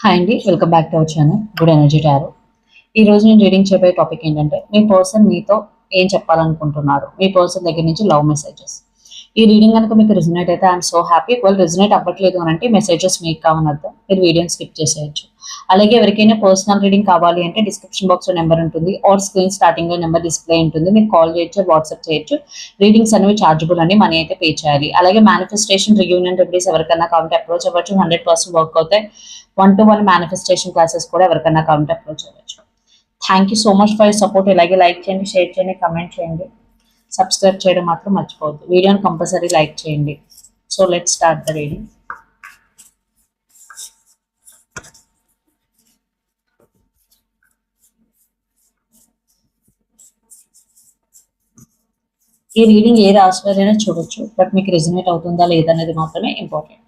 Hi అండి, welcome back to our channel good energy tarot. ఈ రోజు నేను రీడింగ్ చెప్పే టాపిక్ ఏంటంటే, మీ పర్సన్ మీతో ఏం చెప్పాలనుకుంటున్నారు, మీ పర్సన్ దగ్గర నుంచి లవ్ మెసేజెస్. ఈ రీడింగ్ కనుక మీకు రిజనేట్ అయితే ఐఎమ్ సో హ్యాపీ. వాళ్ళు రిజనేట్ అవ్వట్లేదు అని అంటే మెసేజెస్ మీకు కావాలని అర్థం. మీరు వీడియోని స్కిప్ చేసేయచ్చు. అలాగే ఎవరికైనా పర్సనల్ రీడింగ్ కావాలి అంటే డిస్క్రిప్షన్ బాక్స్ లో నెంబర్ ఉంటుంది, ఆర్ స్క్రీన్ స్టార్టింగ్ లో నెంబర్ డిస్ప్లే ఉంటుంది. మీరు కాల్ చేయొచ్చు, వాట్సాప్ చేయొచ్చు. రీడింగ్స్ అనేవి చార్జబుల్ అండి, మనీ అయితే పే చేయాలి. అలాగే మేనిఫెస్టేషన్, రియూనియన్ రెమెడీస్ ఎవరికైనా కావాలంటే అప్రోచ్ అవ్వచ్చు. 100% వర్క్ అవుతాయి. 1-to-1 మేనిఫెస్టేషన్ క్లాసెస్ కూడా ఎవరికైనా కావాలంటే అప్రోచ్ అవ్వచ్చు. Thank you so much for your support. ఇలాగే లైక్ చేయండి, షేర్ చేయండి, కమెంట్ చేయండి, సబ్స్క్రైబ్ చేయడం మాత్రం మర్చిపోవద్దు. వీడియోని కంపల్సరీ లైక్ చేయండి. So let start the reading. ఈ రీడింగ్ ఏ రాశివారైనా చూడొచ్చు, బట్ మీకు రెజనేట్ అవుతుందా లేదనేది మాత్రమే ఇంపార్టెంట్.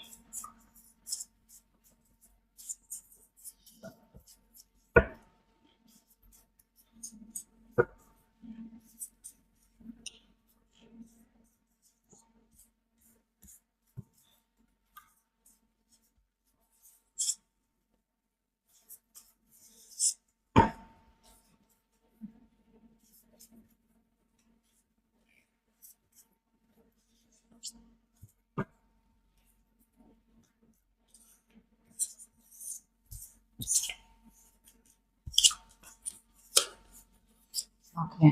ఓకే,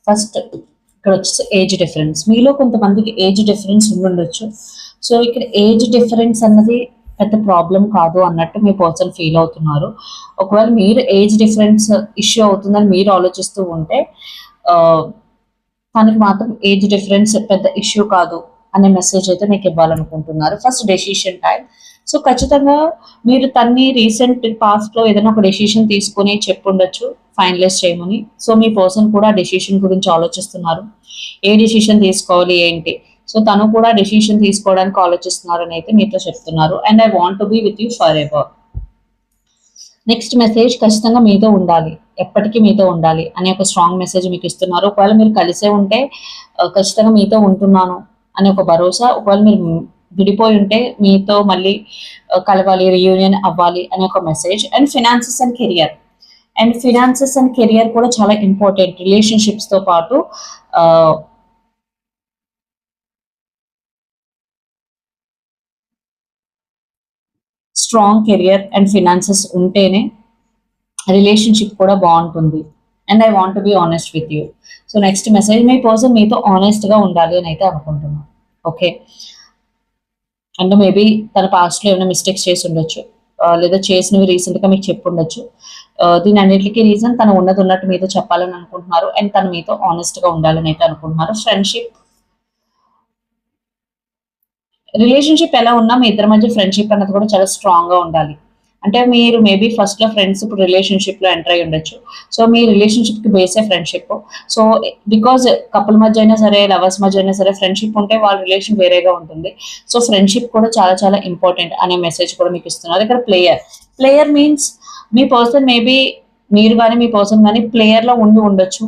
ఫస్ట్ ఇక్కడ వచ్చేసి ఏజ్ డిఫరెన్స్. మీలో కొంతమందికి ఏజ్ డిఫరెన్స్ ఉండొచ్చు. సో ఇక్కడ ఏజ్ డిఫరెన్స్ అన్నది పెద్ద ప్రాబ్లం కాదు అన్నట్టు మీ పర్సన్ ఫీల్ అవుతున్నారు. ఒకవేళ మీరు ఏజ్ డిఫరెన్స్ ఇష్యూ అవుతుందని మీరు ఆలోచిస్తూ ఉంటే తనకి మాత్రం ఏజ్ డిఫరెన్స్ పెద్ద ఇష్యూ కాదు అనే మెసేజ్ అయితే మీకు ఇవ్వాలనుకుంటున్నారు. First decision time. సో ఖచ్చితంగా మీరు తన్ని రీసెంట్ పాస్ట్ లో ఏదైనా ఒక డెసిషన్ తీసుకొని చెప్పుండొచ్చు ఫైనలైజ్ చేయమని. సో మీ పర్సన్ కూడా డెసిషన్ గురించి ఆలోచిస్తున్నారు, ఏ డెసిషన్ తీసుకోవాలి ఏంటి. సో తను కూడా డెసిషన్ తీసుకోవడానికి ఆలోచిస్తున్నారు అని అయితే మీతో చెప్తున్నారు. And I want to be with you forever ever. Next message ఖచ్చితంగా మీతో ఉండాలి, ఎప్పటికీ మీతో ఉండాలి అనే ఒక స్ట్రాంగ్ మెసేజ్ మీకు ఇస్తున్నారు. ఒకవేళ మీరు కలిసే ఉంటే ఖచ్చితంగా మీతో ఉంటున్నాను అనే ఒక భరోసా. ఒకవేళ మీరు విడిపోయి ఉంటే మీతో మళ్ళీ కలవాలి, రియూనియన్ అవ్వాలి అనే ఒక message. And finances and career. And finances and career కూడా చాలా ఇంపార్టెంట్ రిలేషన్షిప్స్ తో పాటు. స్ట్రాంగ్ కెరియర్ అండ్ ఫినాన్సెస్ ఉంటేనే రిలేషన్షిప్ కూడా బాగుంటుంది. And I want be honest with you. So next message, me person మీతో ఆనెస్ట్ గా ఉండాలి అని అయితే అనుకుంటున్నాను. ఓకే, అంటే మేబీ తన పాస్ట్ లో ఏమైనా మిస్టేక్స్ చేసి ఉండొచ్చు, లేదా చేసినవి రీసెంట్ గా మీకు చెప్పి ఉండొచ్చు. దీని అన్నిటికీ రీజన్ తను ఉన్నది ఉన్నట్టు మీతో చెప్పాలని అనుకుంటున్నారు. అండ్ తను మీతో ఆనెస్ట్ గా ఉండాలని అయితే అనుకుంటున్నారు. ఫ్రెండ్షిప్, రిలేషన్షిప్ ఎలా ఉన్నా మీ ఇద్దరి మధ్య ఫ్రెండ్షిప్ అన్నది కూడా చాలా స్ట్రాంగ్ గా ఉండాలి. అంటే మీరు మేబీ ఫస్ట్ లో ఫ్రెండ్స్, ఇప్పుడు రిలేషన్షిప్ లో ఎంటర్ అయి ఉండొచ్చు. సో మీ రిలేషన్షిప్ కి బేసే ఫ్రెండ్షిప్. సో బికాజ్ కపుల్ మధ్య అయినా సరే, లవర్స్ మధ్య అయినా సరే ఫ్రెండ్షిప్ ఉంటే వాళ్ళ రిలేషన్ వేరేగా ఉంటుంది. సో ఫ్రెండ్షిప్ కూడా చాలా చాలా ఇంపార్టెంట్ అనే మెసేజ్ కూడా మీకు ఇస్తున్నారు. ఇక్కడ ప్లేయర్. ప్లేయర్ మీన్స్ మీ పర్సన్ మేబీ, మీరు కానీ మీ పర్సన్ కానీ ప్లేయర్ లో ఉండి ఉండొచ్చు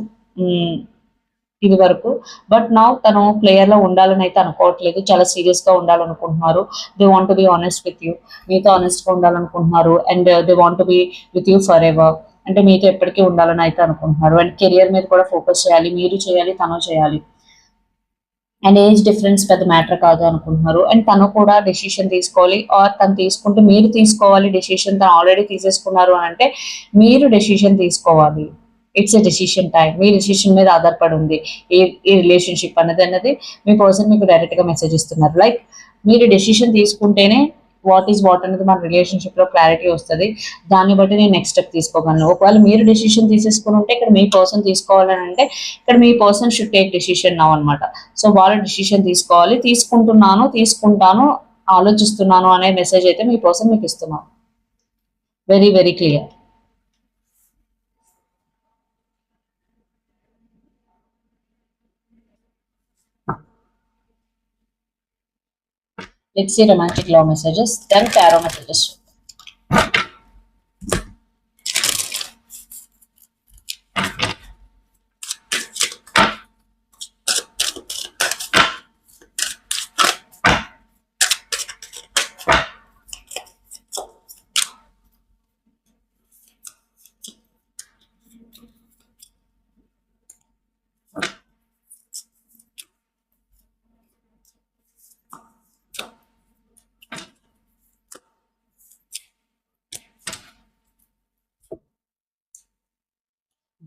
ఇది వరకు. బట్ నౌ తను ప్లేయర్ లో ఉండాలని అయితే అనుకోవట్లేదు, చాలా సీరియస్ గా ఉండాలనుకుంటున్నారు. They want be honest with you, మీతో ఆనెస్ట్ గా ఉండాలనుకుంటున్నారు. And they want be with you forever ఎవర్, అంటే మీతో ఎప్పటికీ ఉండాలని అయితే అనుకుంటున్నారు. అండ్ కెరియర్ మీద కూడా ఫోకస్ చేయాలి, మీరు చేయాలి, తను చేయాలి. అండ్ ఏజ్ డిఫరెన్స్ పెద్ద మ్యాటర్ కాదు అనుకుంటున్నారు. అండ్ తను కూడా డెసిషన్ తీసుకోవాలి, ఆర్ తను తీసుకుంటే మీరు తీసుకోవాలి డెసిషన్. తను ఆల్రెడీ తీసేసుకున్నారు అని అంటే మీరు డెసిషన్ తీసుకోవాలి. It's a decision time. Me decision మీద ఆధారపడి ఉంది ఈ రిలేషన్షిప్ అన్నది మీ పర్సన్ మీకు డైరెక్ట్ గా మెసేజ్ ఇస్తున్నారు. లైక్ మీరు డెసిషన్ తీసుకుంటేనే వాట్ ఈస్ వాట్ అనేది మన రిలేషన్షిప్ లో క్లారిటీ వస్తుంది. దాన్ని బట్టి నేను నెక్స్ట్ స్టెప్ తీసుకోగలను. ఒకవేళ మీరు డెసిషన్ తీసేసుకుని ఉంటే ఇక్కడ మీ పర్సన్ తీసుకోవాలని అంటే ఇక్కడ మీ person should take decision now అనమాట. సో వాళ్ళు డెసిషన్ తీసుకోవాలి. తీసుకుంటున్నాను, తీసుకుంటాను, ఆలోచిస్తున్నాను అనే మెసేజ్ అయితే మీ పర్సన్ మీకు ఇస్తున్నారు. Very very clear. Let's see romantic love messages, then tarot messages.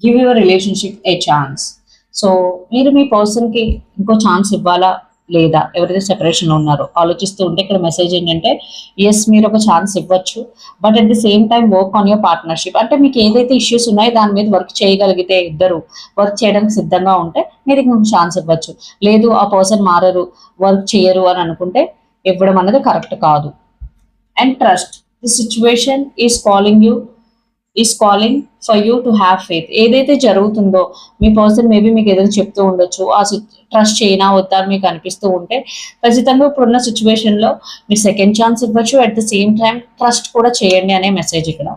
Give your relationship A chance. So మీరు మీ పర్సన్కి ఇంకో ఛాన్స్ ఇవ్వాలా లేదా, ఎవరైతే సెపరేషన్లో ఉన్నారో ఆలోచిస్తూ ఉంటే ఇక్కడ మెసేజ్ ఏంటంటే ఎస్ మీరు ఒక ఛాన్స్ ఇవ్వచ్చు, but at the same time work on your partnership. అంటే మీకు ఏదైతే ఇష్యూస్ ఉన్నాయో దాని మీద వర్క్ చేయగలిగితే, ఇద్దరు వర్క్ చేయడానికి సిద్ధంగా ఉంటే మీరు ఇంకొక ఛాన్స్ ఇవ్వచ్చు. లేదు ఆ పర్సన్ మారరు, వర్క్ చేయరు అని అనుకుంటే ఇవ్వడం అనేది కరెక్ట్ కాదు. And trust, the situation is calling for you to have faith. ఏదైతే జరుగుతుందో మీ పర్సన్ మేబీ మీకు ఏదైనా చెప్తూ ఉండొచ్చు, ఆ ట్రస్ట్ చేయనా వద్దా అని మీకు అనిపిస్తూ ఉంటే ఖచ్చితంగా ఇప్పుడున్న సిచ్యువేషన్లో మీరు సెకండ్ ఛాన్స్ ఇవ్వచ్చు, at the same time trust కూడా చేయండి అనే మెసేజ్ ఇక్కడ.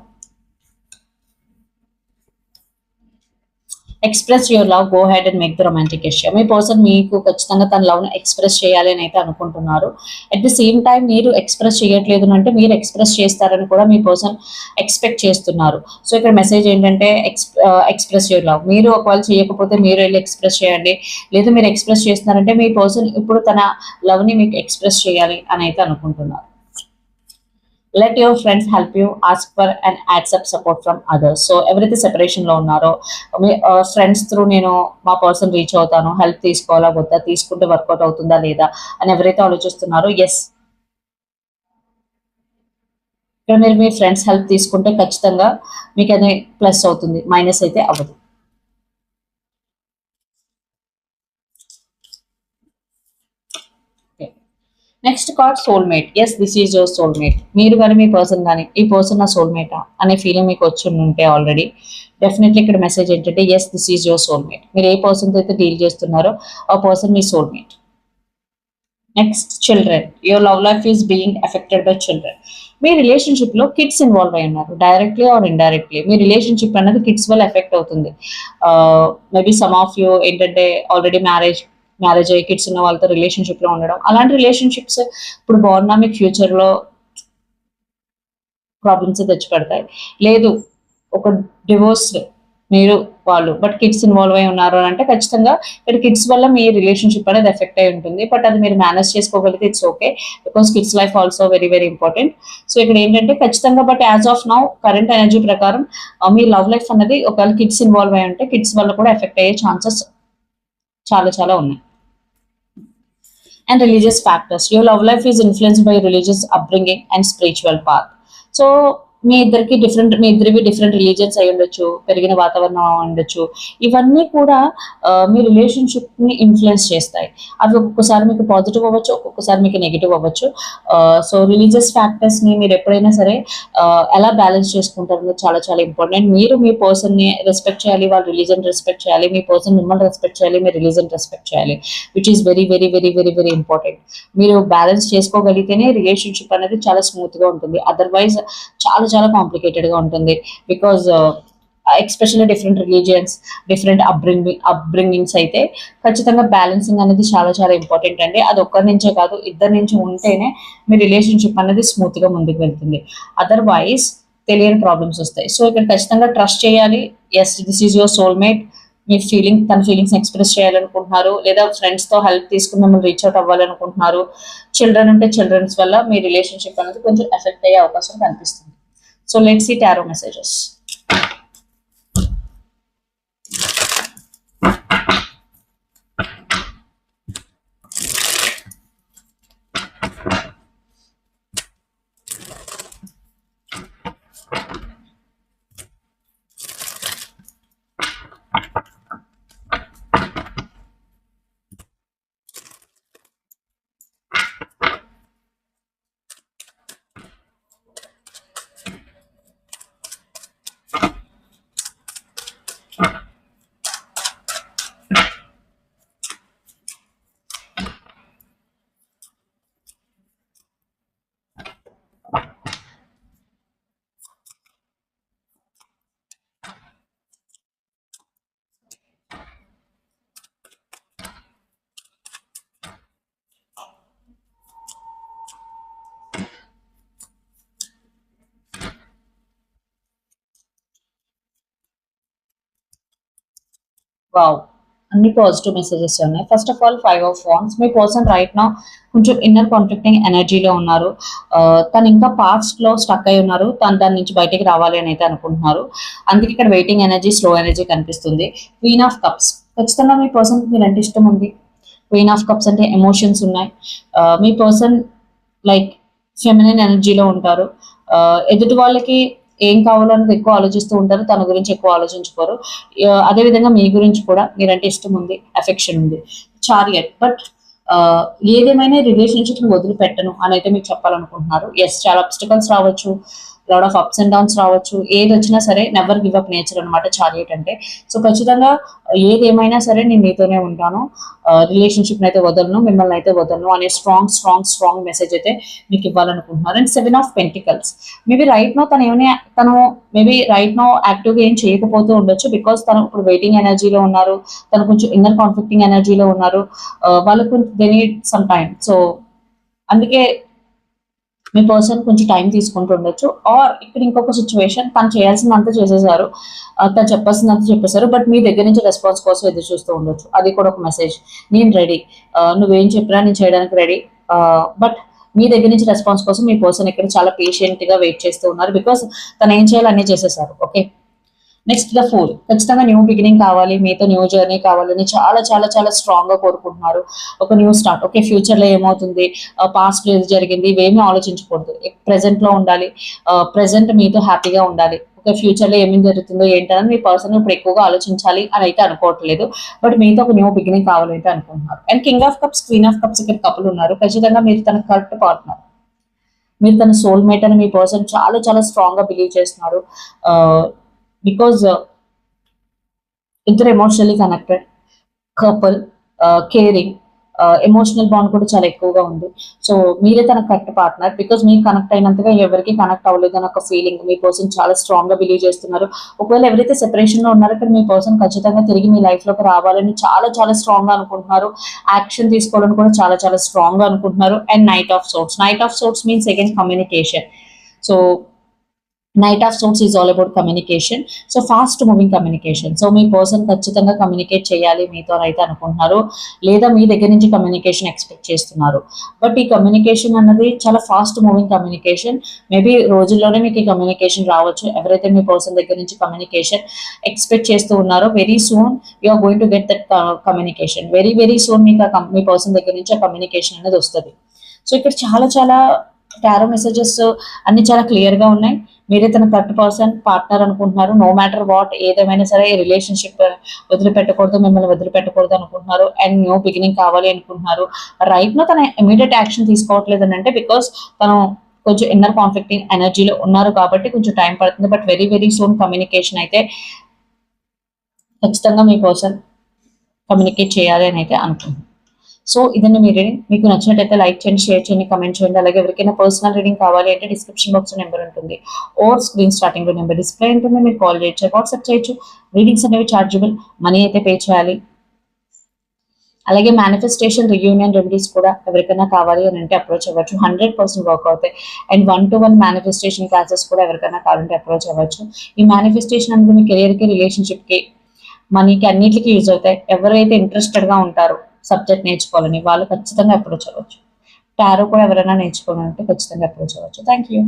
Express your love, go head and make the romantic gesture. Me person మీకు ఖచ్చితంగా తన లవ్ను ఎక్స్ప్రెస్ చేయాలి అని అయితే అనుకుంటున్నారు. అట్ ది సేమ్ టైం మీరు ఎక్స్ప్రెస్ చేయట్లేదు అంటే మీరు ఎక్స్ప్రెస్ చేస్తారని కూడా మీ పర్సన్ ఎక్స్పెక్ట్ చేస్తున్నారు. సో ఇక్కడ మెసేజ్ ఏంటంటే ఎక్స్ప్రెస్ యువర్ లవ్. మీరు ఒకవేళ చేయకపోతే మీరు వెళ్ళి ఎక్స్ప్రెస్ చేయండి, లేదా మీరు ఎక్స్ప్రెస్ చేస్తున్నారంటే మీ పర్సన్ ఇప్పుడు తన లవ్ని మీకు ఎక్స్ప్రెస్ చేయాలి అని అయితే అనుకుంటున్నారు. Let your friends help you, ask for and accept support from others. So ఎవరైతే సెపరేషన్లో ఉన్నారో మీ ఫ్రెండ్స్ త్రూ నేను మా పర్సన్ రీచ్ అవుతాను, హెల్ప్ తీసుకోవాలా వద్దా, తీసుకుంటే వర్కౌట్ అవుతుందా లేదా అని ఎవరైతే ఆలోచిస్తున్నారో ఎస్, ఇక్కడ మీరు మీ ఫ్రెండ్స్ హెల్ప్ తీసుకుంటే ఖచ్చితంగా మీకు అది ప్లస్ అవుతుంది, మైనస్ అయితే అవ్వదు. Next card soulmate. Yes this is your soulmate. మీరు కానీ మీ పర్సన్ కానీ ఈ పర్సన్ నా సోల్మేటా అనే ఫీలింగ్ మీకు వచ్చి ఉంటే ఆల్రెడీ డెఫినెట్లీ ఇక్కడ మెసేజ్ ఏంటంటే yes this is your soulmate. మీరు ఏ పర్సన్తో అయితే డీల్ చేస్తున్నారో ఆ పర్సన్ మీ soulmate. Next children, your love life is being affected by children. మీ రిలేషన్షిప్ లో కిడ్స్ ఇన్వాల్వ్ అయి ఉన్నారు, డైరెక్ట్లీ ఆర్ ఇండైరెక్ట్లీ. మీ రిలేషన్షిప్ అనేది కిడ్స్ వల్ల ఎఫెక్ట్ అవుతుంది. మేబీ సమ్ ఆఫ్ యూ ఏంటంటే ఆల్రెడీ మ్యారేజ్ అయ్యి కిడ్స్ ఉన్న వాళ్ళతో రిలేషన్షిప్ లో ఉండడం, అలాంటి రిలేషన్షిప్స్ ఇప్పుడు బాగున్నా మీకు ఫ్యూచర్ లో ప్రాబ్లమ్స్ తెచ్చి పెడతాయి. లేదు ఒక డివోర్స్ మీరు వాళ్ళు బట్ కిడ్స్ ఇన్వాల్వ్ అయి ఉన్నారు అని అంటే ఖచ్చితంగా ఇక్కడ కిడ్స్ వల్ల మీ రిలేషన్షిప్ అనేది ఎఫెక్ట్ అయి ఉంటుంది. బట్ అది మీరు మేనేజ్ చేసుకోగలిగితే it's okay, because kids life also very very important. So ఇక్కడ ఏంటంటే ఖచ్చితంగా but as of now current energy ప్రకారం మీ లవ్ లైఫ్ అనేది ఒకవేళ కిడ్స్ ఇన్వాల్వ్ అయి ఉంటే కిడ్స్ వల్ల కూడా ఎఫెక్ట్ అయ్యే ఛాన్సెస్ చాలా చాలా ఉన్నాయి. And religious factors. Your love life is influenced by religious upbringing and spiritual path. So మీ ఇద్దరివి డిఫరెంట్ రిలీజియన్స్ అయి ఉండొచ్చు, పెరిగిన వాతావరణం ఉండొచ్చు. ఇవన్నీ కూడా మీ రిలేషన్షిప్ ని ఇన్ఫ్లుయెన్స్ చేస్తాయి. అవి ఒక్కొక్కసారి మీకు పాజిటివ్ అవ్వచ్చు, ఒక్కొక్కసారి మీకు నెగిటివ్ అవ్వచ్చు. సో రిలీజియస్ ఫ్యాక్టర్స్ ని మీరు ఎప్పుడైనా సరే ఎలా బ్యాలెన్స్ చేసుకుంటారు చాలా చాలా ఇంపార్టెంట్. మీరు మీ పర్సన్ ని రెస్పెక్ట్ చేయాలి, వాళ్ళ రిలీజన్ రెస్పెక్ట్ చేయాలి, మీ పర్సన్ మిమ్మల్ని రెస్పెక్ట్ చేయాలి, మీ రిలీజన్ రెస్పెక్ట్ చేయాలి, which is very very very very very important. మీరు బ్యాలెన్స్ చేసుకోగలిగితేనే రిలేషన్షిప్ అనేది చాలా స్మూత్ గా ఉంటుంది. అదర్వైజ్ చాలా చాలా కాంప్లికేటెడ్ గా ఉంటుంది. Because especially different religions, different upbringings అయితే ఖచ్చితంగా బ్యాలెన్సింగ్ అనేది చాలా చాలా ఇంపార్టెంట్ అండి. అది ఒక్కరి నుంచే కాదు, ఇద్దరి నుంచి ఉంటేనే మీ రిలేషన్షిప్ అనేది స్మూత్ గా ముందుకు వెళ్తుంది. అదర్వైజ్ తెలియని ప్రాబ్లమ్స్ వస్తాయి. సో ఇక్కడ ఖచ్చితంగా ట్రస్ట్ చేయాలి. Yes this is your soulmate. మీ తన ఫీలింగ్స్ ఎక్స్ప్రెస్ చేయాలనుకుంటున్నారు, లేదా ఫ్రెండ్స్ తో హెల్ప్ తీసుకుని మిమ్మల్ని రీచ్ అవుట్ అవ్వాలనుకుంటున్నారు. చిల్డ్రన్ ఉంటే చిల్డ్రన్స్ వల్ల మీ రిలేషన్షిప్ అనేది కొంచెం ఎఫెక్ట్ అయ్యే అవకాశం కనిపిస్తుంది. So let's see tarot messages. Wow, అన్ని పాజిటివ్ మెసేజెస్ ఉన్నాయి. First of all 5 of wands. మీ పర్సన్ రైట్ నౌ కొంచెం ఇన్నర్ కాన్ఫ్లిక్టింగ్ ఎనర్జీలో ఉన్నారు. తను ఇంకా పాస్ట్ లో స్టక్ అయి ఉన్నారు. తను దాని నుంచి బయటికి రావాలి అని అయితే అనుకుంటున్నారు. అందుకే ఇక్కడ వెయిటింగ్ ఎనర్జీ, స్లో ఎనర్జీ కనిపిస్తుంది. Queen of cups. ఖచ్చితంగా మీ పర్సన్ మీరంటే ఇష్టం ఉంది. క్వీన్ ఆఫ్ కప్స్ అంటే ఎమోషన్స్ ఉన్నాయి. మీ పర్సన్ లైక్ ఫెమినిన్ ఎనర్జీలో ఉంటారు. ఎదుటి వాళ్ళకి ఏం కావాలో అనేది ఎక్కువ ఆలోచిస్తూ ఉంటారు. తన గురించి ఎక్కువ ఆలోచించుకోరు. అదే విధంగా మీ గురించి కూడా మీరంటే ఇష్టం ఉంది, అఫెక్షన్ ఉంది. చారియట్. బట్ ఏదేమైనా రిలేషన్షిప్ ని వదిలిపెట్టను అని అయితే మీకు చెప్పాలనుకుంటున్నారు. ఎస్, చాలా అబ్స్టికల్స్ రావచ్చు, lot of ups and downs రావచ్చు. ఏది వచ్చినా సరే నెవర్ గివ్ అప్ నేచర్ అనమాట చారియట్ అంటే. సో ఖచ్చితంగా ఏదేమైనా సరే నేను మీతోనే ఉంటాను, రిలేషన్షిప్ అయితే వదలను, మిమ్మల్ని అయితే వదలను అనే స్ట్రాంగ్ స్ట్రాంగ్ స్ట్రాంగ్ మెసేజ్ అయితే మీకు ఇవ్వాలనుకుంటున్నారు. And 7 of pentacles. Maybe right now తను మేబీ రైట్ నో యాక్టివ్గా ఏం చేయకపోతూ ఉండొచ్చు. బికాస్ తను ఇప్పుడు వెయిటింగ్ ఎనర్జీలో ఉన్నారు, తను కొంచెం ఇన్నర్ కాన్ఫ్లిక్టింగ్ ఎనర్జీలో ఉన్నారు. వాళ్ళకు they need some time. So అందుకే మీ పర్సన్ కొంచెం టైం తీసుకుంటూ ఉండొచ్చు. ఆర్ ఇక్కడ ఇంకొక సిచ్యువేషన్, తను చేయాల్సిందంతా చేసేసారు, తను చెప్పాల్సిందంతా చెప్పేశారు, బట్ మీ దగ్గర నుంచి రెస్పాన్స్ కోసం ఎదురు చూస్తూ ఉండొచ్చు. అది కూడా ఒక మెసేజ్. నేను రెడీ, నువ్వేం చెప్పినా నేను చేయడానికి రెడీ. బట్ మీ దగ్గర నుంచి రెస్పాన్స్ కోసం మీ పర్సన్ ఇక్కడ చాలా పేషెంట్ గా వెయిట్ చేస్తూ ఉన్నారు. బికాస్ తను ఏం చేయాలో అన్నీ చేసేసారు. Okay, next the fool. ఖచ్చితంగా న్యూ బిగినింగ్ కావాలి, మీతో న్యూ జర్నీ కావాలని చాలా చాలా చాలా స్ట్రాంగ్ గా కోరుకుంటున్నారు. ఒక న్యూ స్టార్ట్. ఓకే, ఫ్యూచర్ లో ఏమవుతుంది, పాస్ట్ లో ఏది జరిగింది, ఇవేమీ ఆలోచించకూడదు. ప్రెసెంట్ లో ఉండాలి, ప్రెసెంట్ మీతో హ్యాపీగా ఉండాలి. ఒక ఫ్యూచర్ లో ఏమేమి జరుగుతుందో ఏంటని మీ పర్సన్ ఇప్పుడు ఎక్కువగా ఆలోచించాలి అని అయితే అనుకోవట్లేదు. బట్ మీతో ఒక న్యూ బిగినింగ్ కావాలంటే అనుకుంటున్నారు. And king of cups, queen of cups ఇక్కడ కపుల్ ఉన్నారు. ఖచ్చితంగా మీరు తన కరెక్ట్ పార్ట్నర్, మీరు తన సోల్మేట్ అని మీ పర్సన్ చాలా చాలా స్ట్రాంగ్ గా బిలీవ్ చేస్తున్నారు. బికాజ్ ఇద్దరు emotionally connected couple, caring, emotional bond కూడా చాలా ఎక్కువగా ఉంది. సో మీరే తన కరెక్ట్ పార్ట్నర్. బికాజ్ మీరు కనెక్ట్ అయినంతగా ఎవరికి కనెక్ట్ అవ్వలేదు అని ఒక ఫీలింగ్ మీ పర్సన్ చాలా స్ట్రాంగ్ గా బిలీవ్ చేస్తున్నారు. ఒకవేళ ఎవరైతే సెపరేషన్ లో ఉన్నారో ఇక్కడ మీ పర్సన్ ఖచ్చితంగా తిరిగి మీ లైఫ్ లోకి రావాలని చాలా చాలా స్ట్రాంగ్ గా అనుకుంటున్నారు. యాక్షన్ తీసుకోవాలని కూడా చాలా చాలా స్ట్రాంగ్ గా అనుకుంటున్నారు. And knight of swords. Knight of swords means again communication. So knight of swords is all about communication. So fast moving communication. So me person ఖచ్చితంగా కమ్యూనికేట్ చేయాలి మీతో అయితే అనుకుంటున్నారు, లేదా మీ దగ్గర నుంచి కమ్యూనికేషన్ ఎక్స్పెక్ట్ చేస్తున్నారు. బట్ ఈ కమ్యూనికేషన్ అన్నది చాలా ఫాస్ట్ మూవింగ్ కమ్యూనికేషన్. మేబీ రోజుల్లోనే మీకు ఈ కమ్యూనికేషన్ రావచ్చు. ఎవరైతే మీ పర్సన్ దగ్గర నుంచి కమ్యూనికేషన్ ఎక్స్పెక్ట్ చేస్తూ ఉన్నారో very soon you are going to get that communication. Very very soon మీకు మీ పర్సన్ దగ్గర నుంచి ఆ కమ్యూనికేషన్ అనేది వస్తుంది. సో ఇక్కడ చాలా చాలా టారో మెసేజెస్ అన్ని చాలా క్లియర్ గా ఉన్నాయి. మీరే తన కరెక్ట్ పర్సన్, పార్ట్నర్ అనుకుంటున్నారు. నో మ్యాటర్ వాట్, ఏదేమైనా సరే రిలేషన్షిప్ వదిలిపెట్టకూడదు, మిమ్మల్ని వదిలిపెట్టకూడదు అనుకుంటున్నారు. అండ్ న్యూ బిగినింగ్ కావాలి అనుకుంటున్నారు. రైట్ నో తన ఇమీడియట్ యాక్షన్ తీసుకోవట్లేదు అని అంటే బికాస్ తను కొంచెం ఇన్నర్ కాన్ఫ్లిక్టింగ్ ఎనర్జీలో ఉన్నారు కాబట్టి కొంచెం టైం పడుతుంది. But very very soon communication అయితే ఖచ్చితంగా మీ పర్సన్ కమ్యూనికేట్ చేయాలి అని అయితే అనుకుంటున్నాను. సో ఇదండి మీ రీడింగ్. మీకు నచ్చినట్టయితే లైక్ చేయండి, షేర్ చేయండి, కమెంట్ చేయండి. అలాగే ఎవరికైనా పర్సనల్ రీడింగ్ కావాలి అంటే డిస్క్రిప్షన్ బాక్స్ నెంబర్ ఉంటుంది, ఓర్ స్క్రీన్ స్టార్టింగ్ లో నెంబర్ డిస్ప్లే ఉంటుంది. మీరు కాల్ చేయొచ్చు, వాట్సాప్ చేయొచ్చు. రీడింగ్స్ అనేవి చార్జబుల్, మనీ అయితే పే చేయాలి. అలాగే మేనిఫెస్టేషన్, రియూనియన్ రెమెడీస్ కూడా ఎవరికైనా కావాలి అని అంటే అప్రోచ్ అవ్వచ్చు. 100% వర్క్ అవుతాయి. అండ్ 1-to-1 మేనిఫెస్టేషన్ క్లాసెస్ కూడా ఎవరికైనా కావాలంటే అప్రోచ్ అవ్వచ్చు. ఈ మేనిఫెస్టేషన్ అనేది మీ కెరియర్ కి, రిలేషన్షిప్ కి, మనీకి అన్నిటికీ యూజ్ అవుతాయి. ఎవరైతే ఇంట్రెస్టెడ్ గా ఉంటారో సబ్జెక్ట్ నేర్చుకోవాలని వాళ్ళు ఖచ్చితంగా అప్రోచ్ అవ్వచ్చు. టారో కూడా ఎవరైనా నేర్చుకోవాలంటే ఖచ్చితంగా అప్రోచ్ అవ్వచ్చు. Thank you.